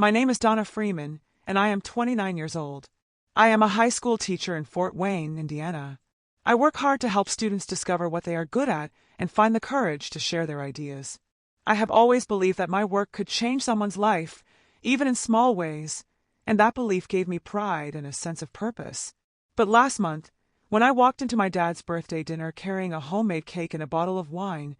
My name is Donna Freeman, and I am 29 years old. I am a high school teacher in Fort Wayne, Indiana. I work hard to help students discover what they are good at and find the courage to share their ideas. I have always believed that my work could change someone's life, even in small ways, and that belief gave me pride and a sense of purpose. But last month, when I walked into my dad's birthday dinner carrying a homemade cake and a bottle of wine,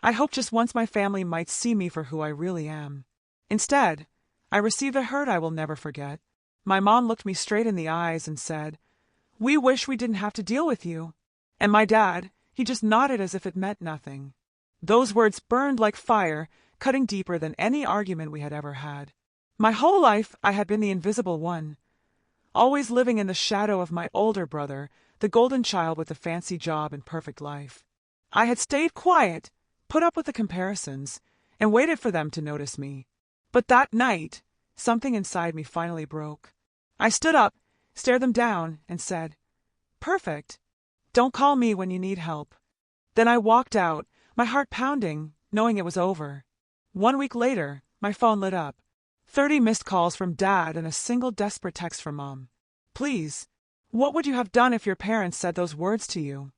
I hoped just once my family might see me for who I really am. Instead, I received a hurt I will never forget. My mom looked me straight in the eyes and said, "We wish we didn't have to deal with you." And my dad, he just nodded as if it meant nothing. Those words burned like fire, cutting deeper than any argument we had ever had. My whole life I had been the invisible one, always living in the shadow of my older brother, the golden child with the fancy job and perfect life. I had stayed quiet, put up with the comparisons, and waited for them to notice me. But that night, something inside me finally broke. I stood up, stared them down, and said, "Perfect. Don't call me when you need help." Then I walked out, my heart pounding, knowing it was over. 1 week later, my phone lit up. 30 missed calls from Dad and a single desperate text from Mom. Please, what would you have done if your parents said those words to you?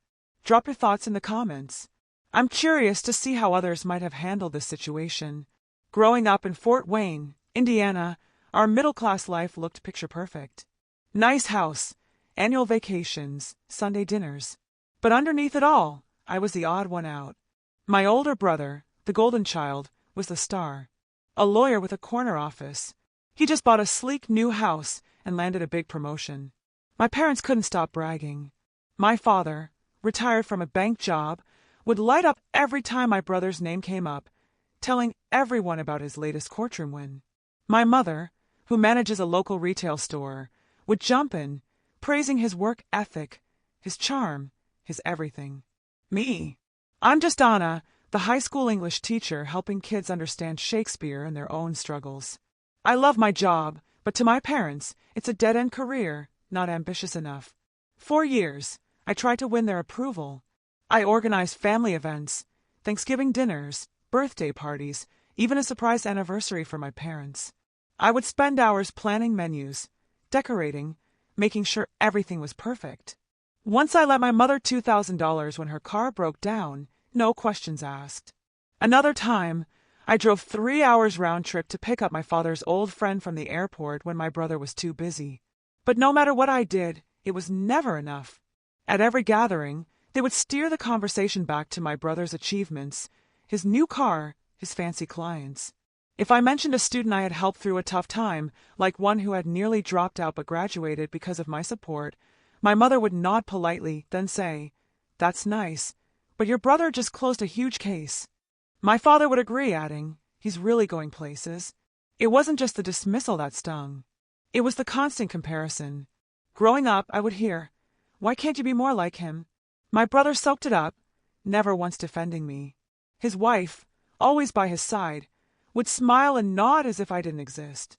Drop your thoughts in the comments. I'm curious to see how others might have handled this situation. Growing up in Fort Wayne, Indiana, our middle-class life looked picture-perfect. Nice house, annual vacations, Sunday dinners. But underneath it all, I was the odd one out. My older brother, the golden child, was the star. A lawyer with a corner office. He just bought a sleek new house and landed a big promotion. My parents couldn't stop bragging. My father, retired from a bank job, would light up every time my brother's name came up, telling everyone about his latest courtroom win. My mother, who manages a local retail store, would jump in, praising his work ethic, his charm, his everything. Me, I'm just Donna, the high school English teacher helping kids understand Shakespeare and their own struggles. I love my job, but to my parents, it's a dead-end career, not ambitious enough. For years, I tried to win their approval. I organized family events, Thanksgiving dinners, birthday parties, even a surprise anniversary for my parents. I would spend hours planning menus, decorating, making sure everything was perfect. Once I lent my mother $2,000 when her car broke down, no questions asked. Another time, I drove 3 hours round trip to pick up my father's old friend from the airport when my brother was too busy. But no matter what I did, it was never enough. At every gathering, they would steer the conversation back to my brother's achievements, his new car, his fancy clients. If I mentioned a student I had helped through a tough time, like one who had nearly dropped out but graduated because of my support, my mother would nod politely, then say, "That's nice, but your brother just closed a huge case." My father would agree, adding, "He's really going places." It wasn't just the dismissal that stung. It was the constant comparison. Growing up, I would hear, "Why can't you be more like him?" My brother soaked it up, never once defending me. His wife, always by his side, would smile and nod as if I didn't exist.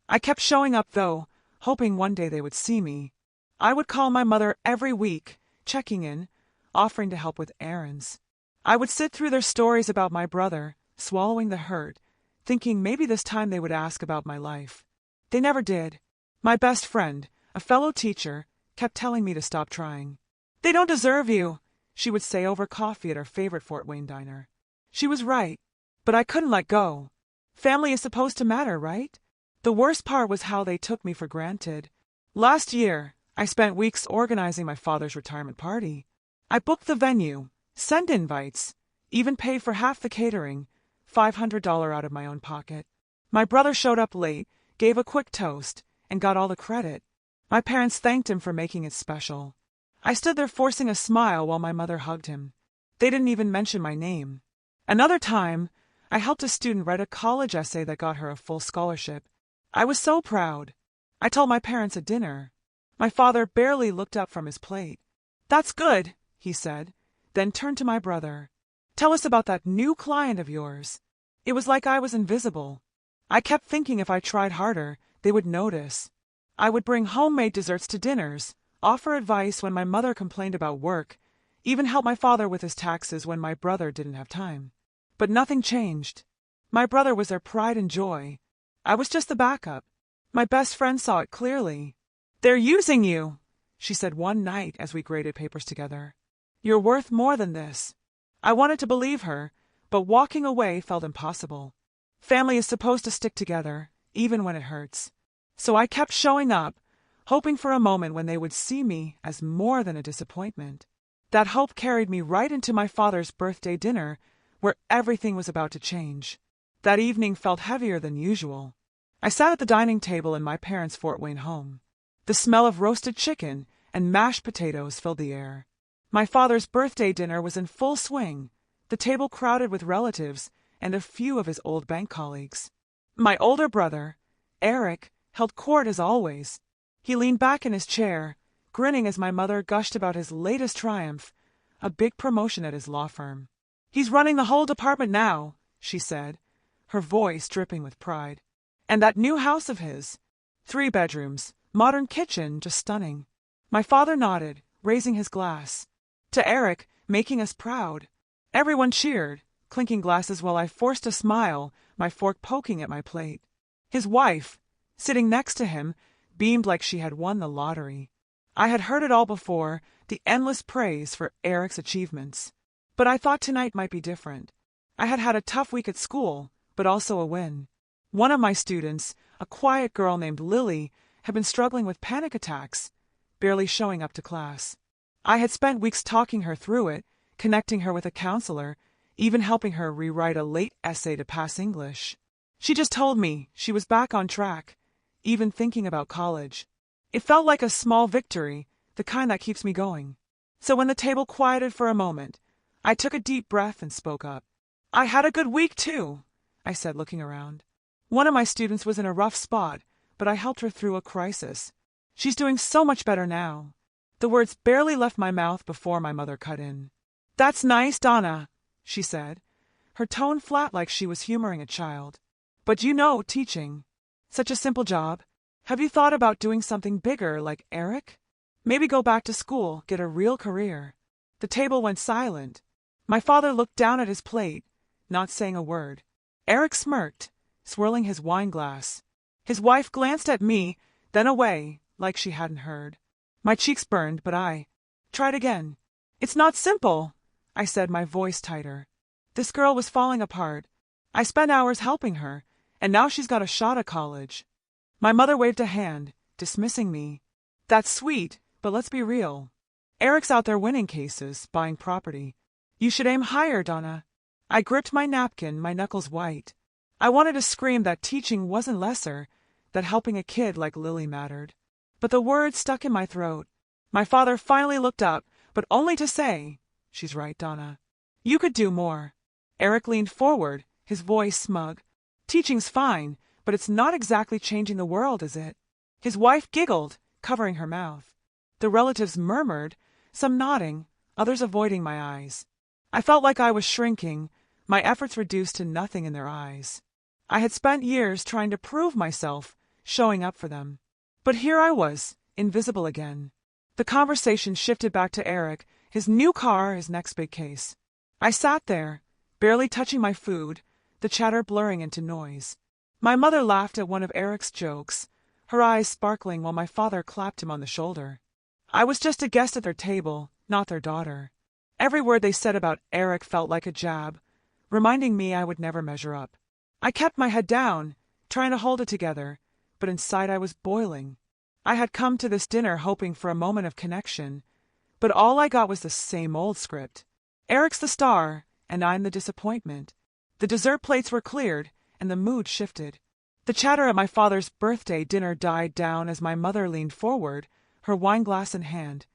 I kept showing up, though, hoping one day they would see me. I would call my mother every week, checking in, offering to help with errands. I would sit through their stories about my brother, swallowing the hurt, thinking maybe this time they would ask about my life. They never did. My best friend, a fellow teacher, kept telling me to stop trying. "They don't deserve you," she would say over coffee at our favorite Fort Wayne diner. She was right, but I couldn't let go. Family is supposed to matter, right? The worst part was how they took me for granted. Last year, I spent weeks organizing my father's retirement party. I booked the venue, sent invites, even paid for half the catering, $500 out of my own pocket. My brother showed up late, gave a quick toast, and got all the credit. My parents thanked him for making it special. I stood there forcing a smile while my mother hugged him. They didn't even mention my name. Another time, I helped a student write a college essay that got her a full scholarship. I was so proud. I told my parents at dinner. My father barely looked up from his plate. "That's good," he said, then turned to my brother. "Tell us about that new client of yours." It was like I was invisible. I kept thinking if I tried harder, they would notice. I would bring homemade desserts to dinners, offer advice when my mother complained about work, even help my father with his taxes when my brother didn't have time. But nothing changed. My brother was their pride and joy. I was just the backup. My best friend saw it clearly. "They're using you," she said one night as we graded papers together. "You're worth more than this." I wanted to believe her, but walking away felt impossible. Family is supposed to stick together, even when it hurts. So I kept showing up, hoping for a moment when they would see me as more than a disappointment. That hope carried me right into my father's birthday dinner, where everything was about to change. That evening felt heavier than usual. I sat at the dining table in my parents' Fort Wayne home. The smell of roasted chicken and mashed potatoes filled the air. My father's birthday dinner was in full swing, the table crowded with relatives and a few of his old bank colleagues. My older brother, Eric, held court as always. He leaned back in his chair, grinning as my mother gushed about his latest triumph, a big promotion at his law firm. "He's running the whole department now," she said, her voice dripping with pride. "And that new house of his. 3 bedrooms, modern kitchen, just stunning." My father nodded, raising his glass. To Eric, making us proud. Everyone cheered, clinking glasses while I forced a smile, my fork poking at my plate. His wife, sitting next to him, beamed like she had won the lottery. I had heard it all before, the endless praise for Eric's achievements. But I thought tonight might be different. I had had a tough week at school, but also a win. One of my students, a quiet girl named Lily, had been struggling with panic attacks, barely showing up to class. I had spent weeks talking her through it, connecting her with a counselor, even helping her rewrite a late essay to pass English. She just told me she was back on track, even thinking about college. It felt like a small victory, the kind that keeps me going. So when the table quieted for a moment, I took a deep breath and spoke up. "I had a good week, too," I said, looking around. One of my students was in a rough spot, but I helped her through a crisis. She's doing so much better now. The words barely left my mouth before my mother cut in. "That's nice, Donna," she said, her tone flat like she was humoring a child. "But you know, teaching. Such a simple job. Have you thought about doing something bigger like Eric? Maybe go back to school, get a real career." The table went silent. My father looked down at his plate, not saying a word. Eric smirked, swirling his wine glass. His wife glanced at me, then away, like she hadn't heard. My cheeks burned, but I tried again. "It's not simple," I said, my voice tighter. "This girl was falling apart. I spent hours helping her, and now she's got a shot at college." My mother waved a hand, dismissing me. "That's sweet, but let's be real. Eric's out there winning cases, buying property. You should aim higher, Donna." I gripped my napkin, my knuckles white. I wanted to scream that teaching wasn't lesser, that helping a kid like Lily mattered. But the words stuck in my throat. My father finally looked up, but only to say, "She's right, Donna. You could do more." Eric leaned forward, his voice smug. "Teaching's fine, but it's not exactly changing the world, is it?" His wife giggled, covering her mouth. The relatives murmured, some nodding, others avoiding my eyes. I felt like I was shrinking, my efforts reduced to nothing in their eyes. I had spent years trying to prove myself, showing up for them. But here I was, invisible again. The conversation shifted back to Eric, his new car, his next big case. I sat there, barely touching my food, the chatter blurring into noise. My mother laughed at one of Eric's jokes, her eyes sparkling while my father clapped him on the shoulder. I was just a guest at their table, not their daughter. Every word they said about Eric felt like a jab, reminding me I would never measure up. I kept my head down, trying to hold it together, but inside I was boiling. I had come to this dinner hoping for a moment of connection, but all I got was the same old script. Eric's the star, and I'm the disappointment. The dessert plates were cleared, and the mood shifted. The chatter at my father's birthday dinner died down as my mother leaned forward, her wine glass in hand,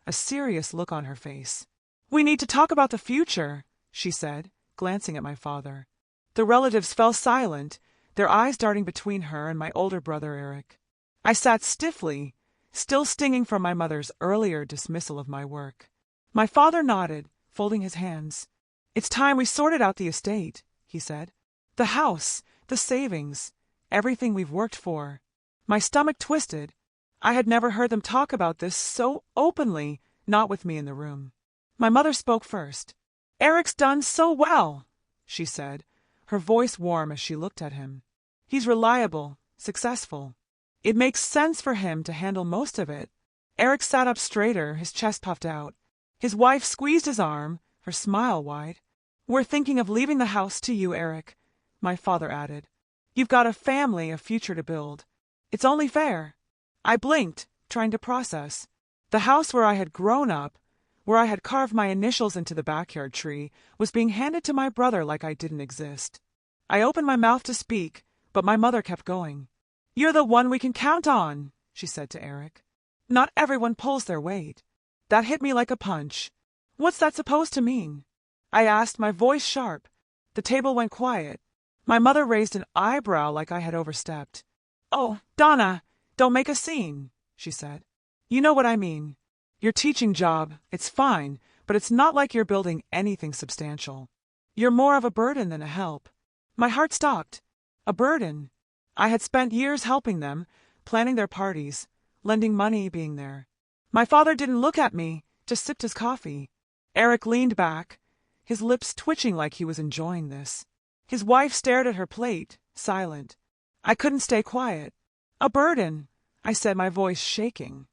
a serious look on her face. "We need to talk about the future," she said, glancing at my father. The relatives fell silent, their eyes darting between her and my older brother Eric. I sat stiffly, still stinging from my mother's earlier dismissal of my work. My father nodded, folding his hands. "It's time we sorted out the estate," he said. "The house, the savings, everything we've worked for." My stomach twisted. I had never heard them talk about this so openly, not with me in the room. My mother spoke first. "Eric's done so well," she said, her voice warm as she looked at him. He's reliable, successful. It makes sense for him to handle most of it. Eric sat up straighter, his chest puffed out. His wife squeezed his arm, her smile wide. We're thinking of leaving the house to you, Eric, my father added. You've got a family, a future to build. It's only fair. I blinked, trying to process. The house where I had grown up, where I had carved my initials into the backyard tree, was being handed to my brother like I didn't exist. I opened my mouth to speak, but my mother kept going. You're the one we can count on, she said to Eric. Not everyone pulls their weight. That hit me like a punch. What's that supposed to mean? I asked, my voice sharp. The table went quiet. My mother raised an eyebrow like I had overstepped. Oh, Donna, don't make a scene, she said. You know what I mean. Your teaching job, it's fine, but it's not like you're building anything substantial. You're more of a burden than a help. My heart stopped. A burden. I had spent years helping them, planning their parties, lending money, being there. My father didn't look at me, just sipped his coffee. Eric leaned back, his lips twitching like he was enjoying this. His wife stared at her plate, silent. I couldn't stay quiet. A burden, I said, my voice shaking.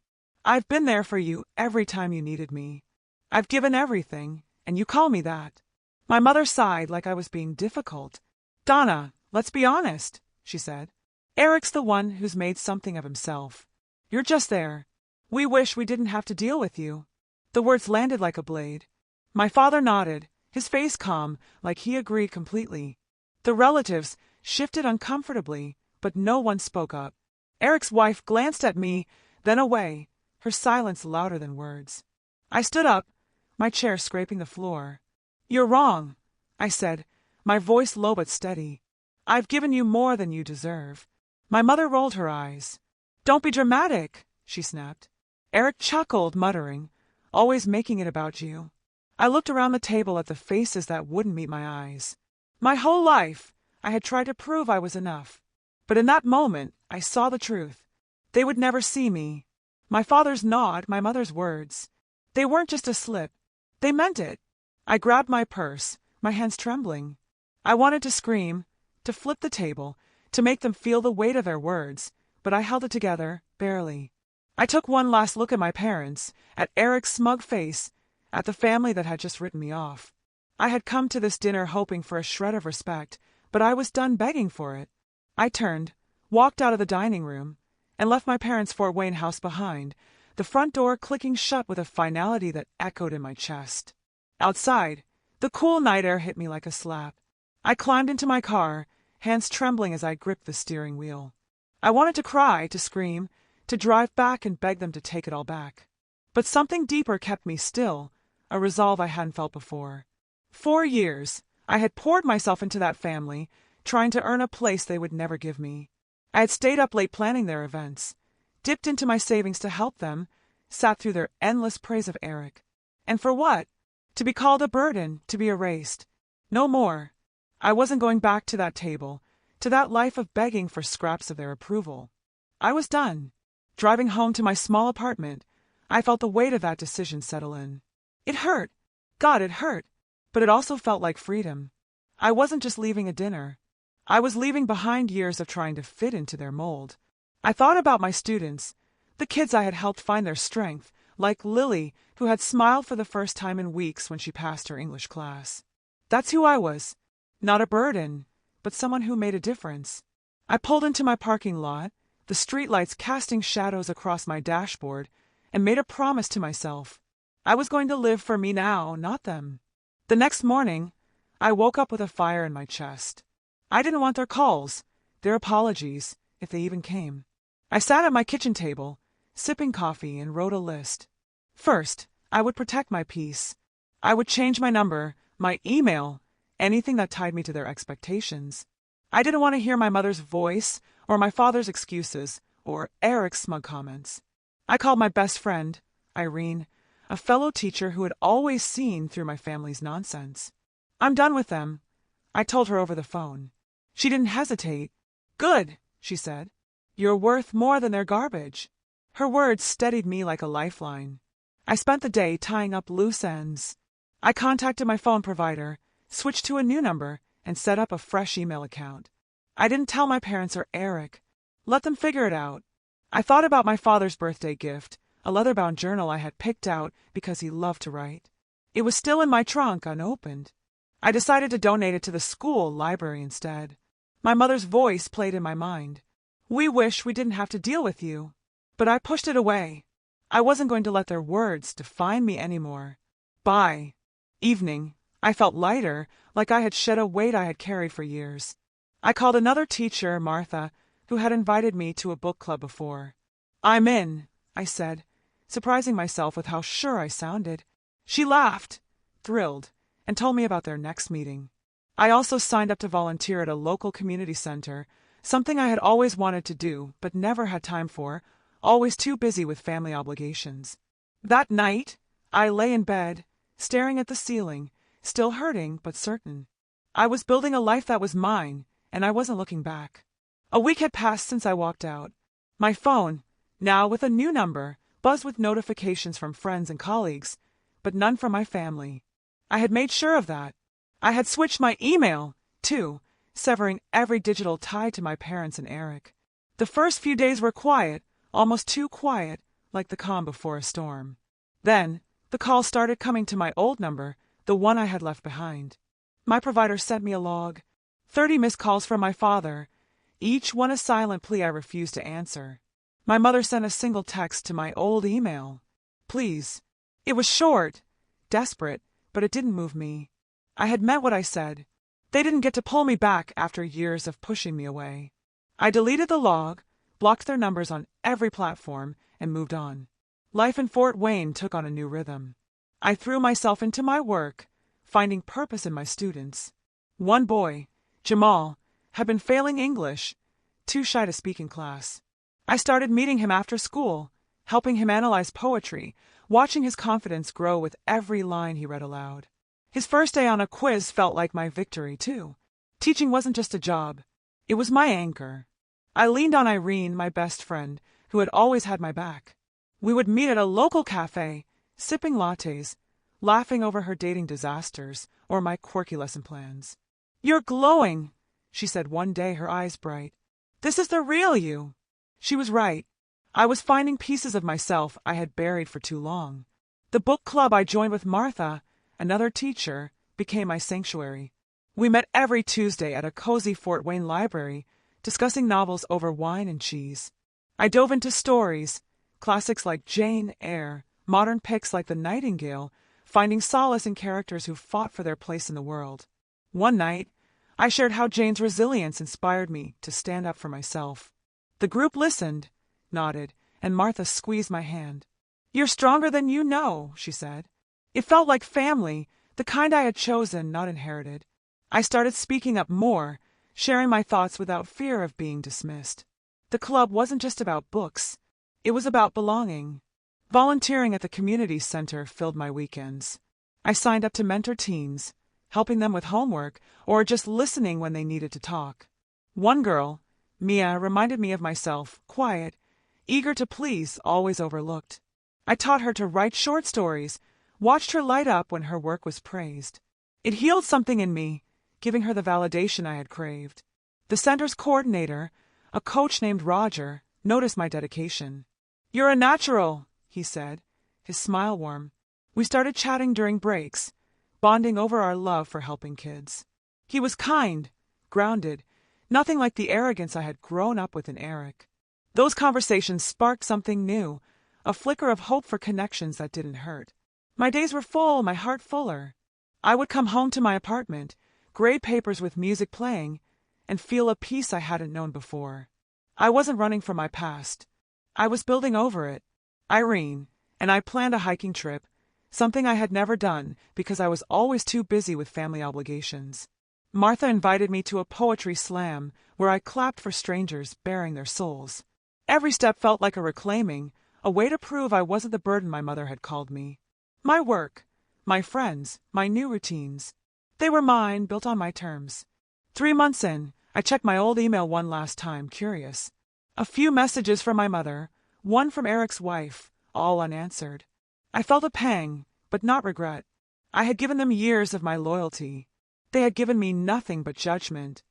I've been there for you every time you needed me. I've given everything, and you call me that. My mother sighed like I was being difficult. Donna, let's be honest, she said. Eric's the one who's made something of himself. You're just there. We wish we didn't have to deal with you. The words landed like a blade. My father nodded, his face calm, like he agreed completely. The relatives shifted uncomfortably, but no one spoke up. Eric's wife glanced at me, then away, her silence louder than words. I stood up, my chair scraping the floor. You're wrong, I said, my voice low but steady. I've given you more than you deserve. My mother rolled her eyes. Don't be dramatic, she snapped. Eric chuckled, muttering, always making it about you. I looked around the table at the faces that wouldn't meet my eyes. My whole life, I had tried to prove I was enough. But in that moment, I saw the truth. They would never see me. My father's nod, my mother's words. They weren't just a slip. They meant it. I grabbed my purse, my hands trembling. I wanted to scream, to flip the table, to make them feel the weight of their words, but I held it together, barely. I took one last look at my parents, at Eric's smug face, at the family that had just written me off. I had come to this dinner hoping for a shred of respect, but I was done begging for it. I turned, walked out of the dining room, and left my parents' Fort Wayne house behind, the front door clicking shut with a finality that echoed in my chest. Outside, the cool night air hit me like a slap. I climbed into my car, hands trembling as I gripped the steering wheel. I wanted to cry, to scream, to drive back and beg them to take it all back. But something deeper kept me still, a resolve I hadn't felt before. 4 years, I had poured myself into that family, trying to earn a place they would never give me. I had stayed up late planning their events, dipped into my savings to help them, sat through their endless praise of Eric. And for what? To be called a burden, to be erased. No more. I wasn't going back to that table, to that life of begging for scraps of their approval. I was done. Driving home to my small apartment, I felt the weight of that decision settle in. It hurt. God, it hurt. But it also felt like freedom. I wasn't just leaving a dinner. I was leaving behind years of trying to fit into their mold. I thought about my students, the kids I had helped find their strength, like Lily, who had smiled for the first time in weeks when she passed her English class. That's who I was. Not a burden, but someone who made a difference. I pulled into my parking lot, the streetlights casting shadows across my dashboard, and made a promise to myself. I was going to live for me now, not them. The next morning, I woke up with a fire in my chest. I didn't want their calls, their apologies, if they even came. I sat at my kitchen table, sipping coffee, and wrote a list. First, I would protect my peace. I would change my number, my email, anything that tied me to their expectations. I didn't want to hear my mother's voice, or my father's excuses, or Eric's smug comments. I called my best friend, Irene, a fellow teacher who had always seen through my family's nonsense. I'm done with them, I told her over the phone. She didn't hesitate. Good, she said. You're worth more than their garbage. Her words steadied me like a lifeline. I spent the day tying up loose ends. I contacted my phone provider, switched to a new number, and set up a fresh email account. I didn't tell my parents or Eric. Let them figure it out. I thought about my father's birthday gift, a leather-bound journal I had picked out because he loved to write. It was still in my trunk, unopened. I decided to donate it to the school library instead. My mother's voice played in my mind. We wish we didn't have to deal with you. But I pushed it away. I wasn't going to let their words define me anymore. By evening, I felt lighter, like I had shed a weight I had carried for years. I called another teacher, Martha, who had invited me to a book club before. I'm in, I said, surprising myself with how sure I sounded. She laughed, thrilled, and told me about their next meeting. I also signed up to volunteer at a local community center, something I had always wanted to do but never had time for, always too busy with family obligations. That night, I lay in bed, staring at the ceiling, still hurting but certain. I was building a life that was mine, and I wasn't looking back. A week had passed since I walked out. My phone, now with a new number, buzzed with notifications from friends and colleagues, but none from my family. I had made sure of that. I had switched my email, too, severing every digital tie to my parents and Eric. The first few days were quiet, almost too quiet, like the calm before a storm. Then, the calls started coming to my old number, the one I had left behind. My provider sent me a log. 30 missed calls from my father, each one a silent plea I refused to answer. My mother sent a single text to my old email. Please. It was short, desperate, but it didn't move me. I had meant what I said. They didn't get to pull me back after years of pushing me away. I deleted the log, blocked their numbers on every platform, and moved on. Life in Fort Wayne took on a new rhythm. I threw myself into my work, finding purpose in my students. One boy, Jamal, had been failing English, too shy to speak in class. I started meeting him after school, helping him analyze poetry, watching his confidence grow with every line he read aloud. His first day on a quiz felt like my victory, too. Teaching wasn't just a job. It was my anchor. I leaned on Irene, my best friend, who had always had my back. We would meet at a local cafe, sipping lattes, laughing over her dating disasters or my quirky lesson plans. You're glowing, she said one day, her eyes bright. This is the real you. She was right. I was finding pieces of myself I had buried for too long. The book club I joined with Martha, another teacher, became my sanctuary. We met every Tuesday at a cozy Fort Wayne library, discussing novels over wine and cheese. I dove into stories, classics like Jane Eyre, modern picks like The Nightingale, finding solace in characters who fought for their place in the world. One night, I shared how Jane's resilience inspired me to stand up for myself. The group listened, nodded, and Martha squeezed my hand. You're stronger than you know, she said. It felt like family, the kind I had chosen, not inherited. I started speaking up more, sharing my thoughts without fear of being dismissed. The club wasn't just about books. It was about belonging. Volunteering at the community center filled my weekends. I signed up to mentor teens, helping them with homework or just listening when they needed to talk. One girl, Mia, reminded me of myself, quiet, eager to please, always overlooked. I taught her to write short stories, watched her light up when her work was praised. It healed something in me, giving her the validation I had craved. The center's coordinator, a coach named Roger, noticed my dedication. You're a natural, he said, his smile warm. We started chatting during breaks, bonding over our love for helping kids. He was kind, grounded, nothing like the arrogance I had grown up with in Eric. Those conversations sparked something new, a flicker of hope for connections that didn't hurt. My days were full, my heart fuller. I would come home to my apartment, grade papers with music playing, and feel a peace I hadn't known before. I wasn't running from my past. I was building over it. Irene and I planned a hiking trip, something I had never done because I was always too busy with family obligations. Martha invited me to a poetry slam where I clapped for strangers bearing their souls. Every step felt like a reclaiming, a way to prove I wasn't the burden my mother had called me. My work, my friends, my new routines. They were mine, built on my terms. 3 months in, I checked my old email one last time, curious. A few messages from my mother, one from Eric's wife, all unanswered. I felt a pang, but not regret. I had given them years of my loyalty. They had given me nothing but judgment.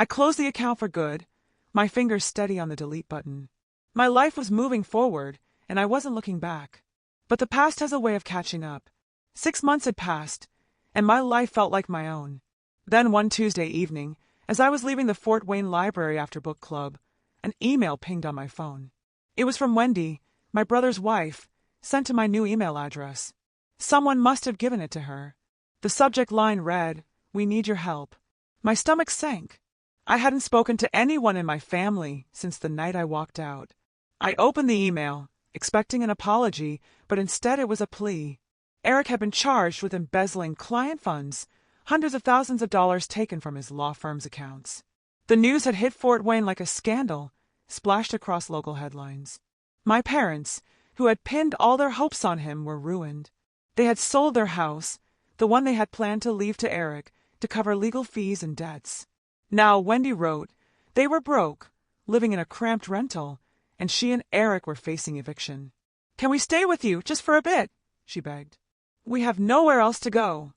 I closed the account for good, my fingers steady on the delete button. My life was moving forward, and I wasn't looking back. But the past has a way of catching up. 6 months had passed, and my life felt like my own. Then one Tuesday evening, as I was leaving the Fort Wayne Library after book club, an email pinged on my phone. It was from Wendy, my brother's wife, sent to my new email address. Someone must have given it to her. The subject line read, "We need your help." My stomach sank. I hadn't spoken to anyone in my family since the night I walked out. I opened the email, expecting an apology, but instead it was a plea. Eric had been charged with embezzling client funds, hundreds of thousands of dollars taken from his law firm's accounts. The news had hit Fort Wayne like a scandal, splashed across local headlines. My parents, who had pinned all their hopes on him, were ruined. They had sold their house, the one they had planned to leave to Eric, to cover legal fees and debts. Now, Wendy wrote, they were broke, living in a cramped rental, and she and Eric were facing eviction. "Can we stay with you, just for a bit?" she begged. "We have nowhere else to go."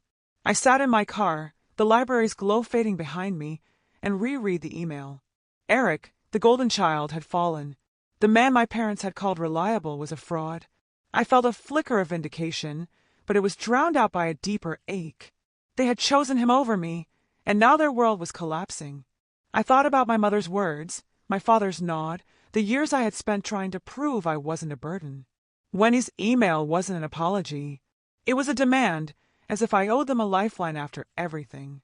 I sat in my car, the library's glow fading behind me, and reread the email. Eric, the golden child, had fallen. The man my parents had called reliable was a fraud. I felt a flicker of vindication, but it was drowned out by a deeper ache. They had chosen him over me, and now their world was collapsing. I thought about my mother's words, my father's nod, the years I had spent trying to prove I wasn't a burden. Wendy's email wasn't an apology. It was a demand, as if I owed them a lifeline after everything.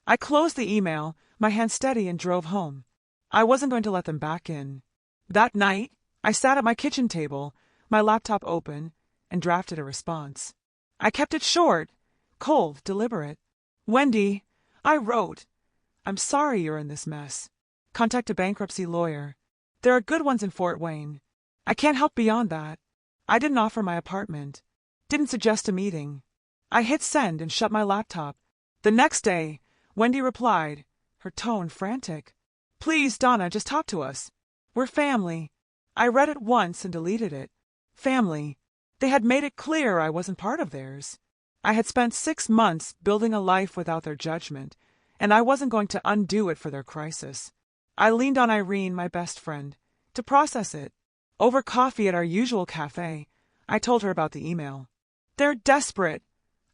I closed the email, my hand steady, and drove home. I wasn't going to let them back in. That night, I sat at my kitchen table, my laptop open, and drafted a response. I kept it short, cold, deliberate. "Wendy," I wrote, "I'm sorry you're in this mess. Contact a bankruptcy lawyer. There are good ones in Fort Wayne. I can't help beyond that. I didn't offer my apartment. Didn't suggest a meeting." I hit send and shut my laptop. The next day, Wendy replied, her tone frantic. "Please, Donna, just talk to us. We're family." I read it once and deleted it. Family. They had made it clear I wasn't part of theirs. I had spent 6 months building a life without their judgment, and I wasn't going to undo it for their crisis. I leaned on Irene, my best friend, to process it. Over coffee at our usual cafe, I told her about the email. "They're desperate,"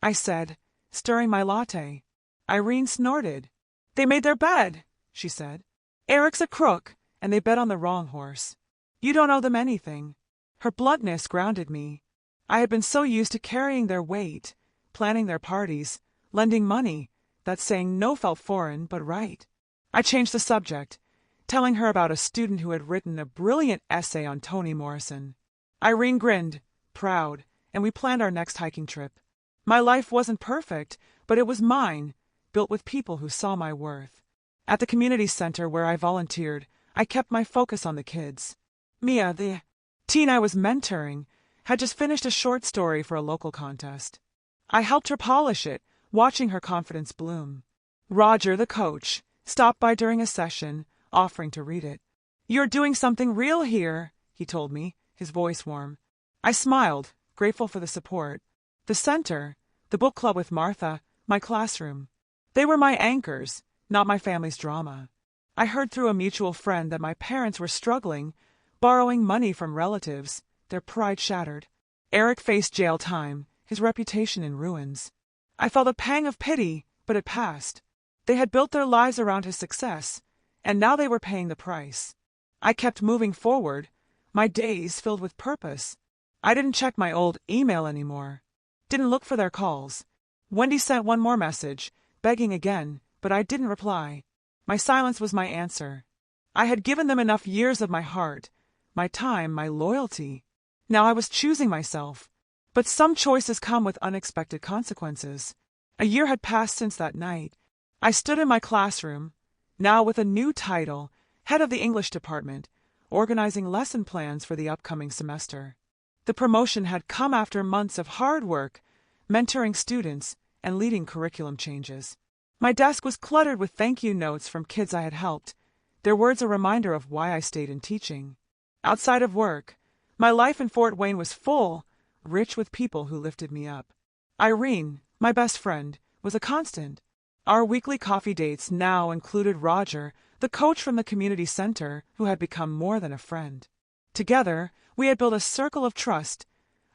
I said, stirring my latte. Irene snorted. "They made their bed," she said. "Eric's a crook, and they bet on the wrong horse. You don't owe them anything." Her bluntness grounded me. I had been so used to carrying their weight, planning their parties, lending money, that saying no felt foreign but right. I changed the subject, telling her about a student who had written a brilliant essay on Toni Morrison. Irene grinned, proud, and we planned our next hiking trip. My life wasn't perfect, but it was mine, built with people who saw my worth. At the community center where I volunteered, I kept my focus on the kids. Mia, the teen I was mentoring, had just finished a short story for a local contest. I helped her polish it, watching her confidence bloom. Roger, the coach, stopped by during a session, offering to read it. "You're doing something real here," he told me, his voice warm. I smiled, grateful for the support. The center, the book club with Martha, my classroom. They were my anchors, not my family's drama. I heard through a mutual friend that my parents were struggling, borrowing money from relatives, their pride shattered. Eric faced jail time, his reputation in ruins. I felt a pang of pity, but it passed. They had built their lives around his success, and now they were paying the price. I kept moving forward, my days filled with purpose. I didn't check my old email anymore. Didn't look for their calls. Wendy sent one more message, begging again, but I didn't reply. My silence was my answer. I had given them enough years of my heart, my time, my loyalty. Now I was choosing myself. But some choices come with unexpected consequences. A year had passed since that night. I stood in my classroom, now with a new title, head of the English department, organizing lesson plans for the upcoming semester. The promotion had come after months of hard work, mentoring students, and leading curriculum changes. My desk was cluttered with thank you notes from kids I had helped, their words a reminder of why I stayed in teaching. Outside of work, my life in Fort Wayne was full, rich with people who lifted me up. Irene, my best friend, was a constant. Our weekly coffee dates now included Roger, the the coach from the community center who had become more than a friend. Together, we had built a circle of trust,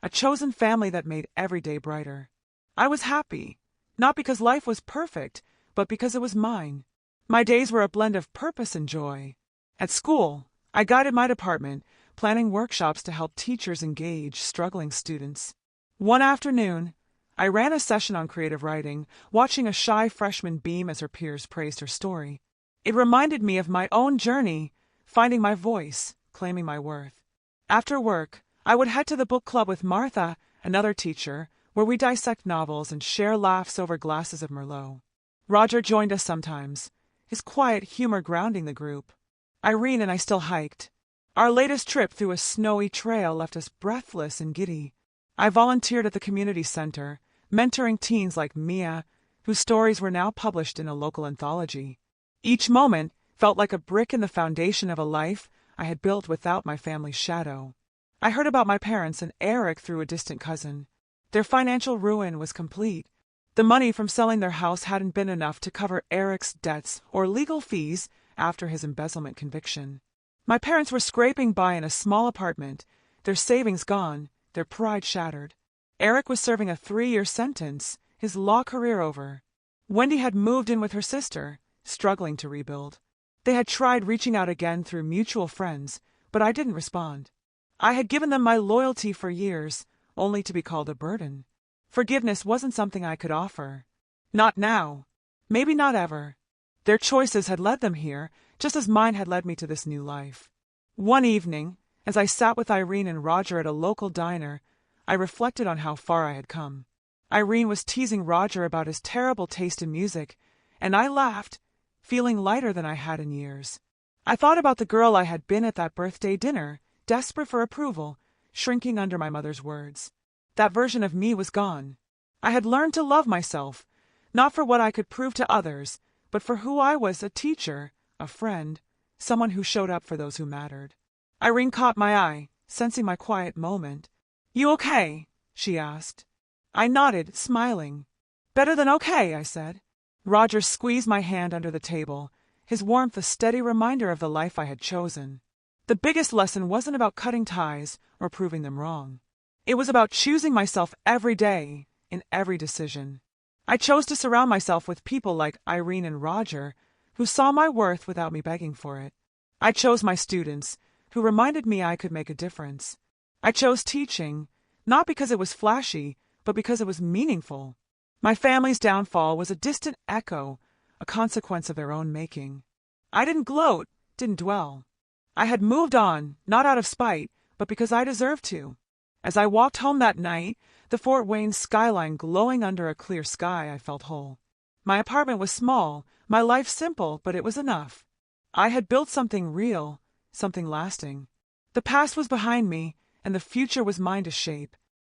a chosen family that made every day brighter. I was happy, not because life was perfect, but because it was mine. My days were a blend of purpose and joy. At school, I guided my department, planning workshops to help teachers engage struggling students. One afternoon, I ran a session on creative writing, watching a shy freshman beam as her peers praised her story. It reminded me of my own journey, finding my voice, claiming my worth. After work, I would head to the book club with Martha, another teacher, where we dissect novels and share laughs over glasses of Merlot. Roger joined us sometimes, his quiet humor grounding the group. Irene and I still hiked. Our latest trip through a snowy trail left us breathless and giddy. I volunteered at the community center, mentoring teens like Mia, whose stories were now published in a local anthology. Each moment felt like a brick in the foundation of a life I had built without my family's shadow. I heard about my parents and Eric through a distant cousin. Their financial ruin was complete. The money from selling their house hadn't been enough to cover Eric's debts or legal fees after his embezzlement conviction. My parents were scraping by in a small apartment, their savings gone, their pride shattered. Eric was serving a 3-year sentence, his law career over. Wendy had moved in with her sister, struggling to rebuild. They had tried reaching out again through mutual friends, but I didn't respond. I had given them my loyalty for years, only to be called a burden. Forgiveness wasn't something I could offer. Not now. Maybe not ever. Their choices had led them here, just as mine had led me to this new life. One evening, as I sat with Irene and Roger at a local diner, I reflected on how far I had come. Irene was teasing Roger about his terrible taste in music, and I laughed, feeling lighter than I had in years. I thought about the girl I had been at that birthday dinner, desperate for approval, shrinking under my mother's words. That version of me was gone. I had learned to love myself, not for what I could prove to others, but for who I was, a teacher, a friend, someone who showed up for those who mattered. Irene caught my eye, sensing my quiet moment. "You okay?" she asked. I nodded, smiling. "Better than okay," I said. Roger squeezed my hand under the table, his warmth a steady reminder of the life I had chosen. The biggest lesson wasn't about cutting ties or proving them wrong. It was about choosing myself every day, in every decision. I chose to surround myself with people like Irene and Roger, who saw my worth without me begging for it. I chose my students, who reminded me I could make a difference. I chose teaching, not because it was flashy, but because it was meaningful. My family's downfall was a distant echo, a consequence of their own making. I didn't gloat, didn't dwell. I had moved on, not out of spite, but because I deserved to. As I walked home that night, the Fort Wayne skyline glowing under a clear sky, I felt whole. My apartment was small, my life simple, but it was enough. I had built something real, something lasting. The past was behind me, and the future was mine to shape.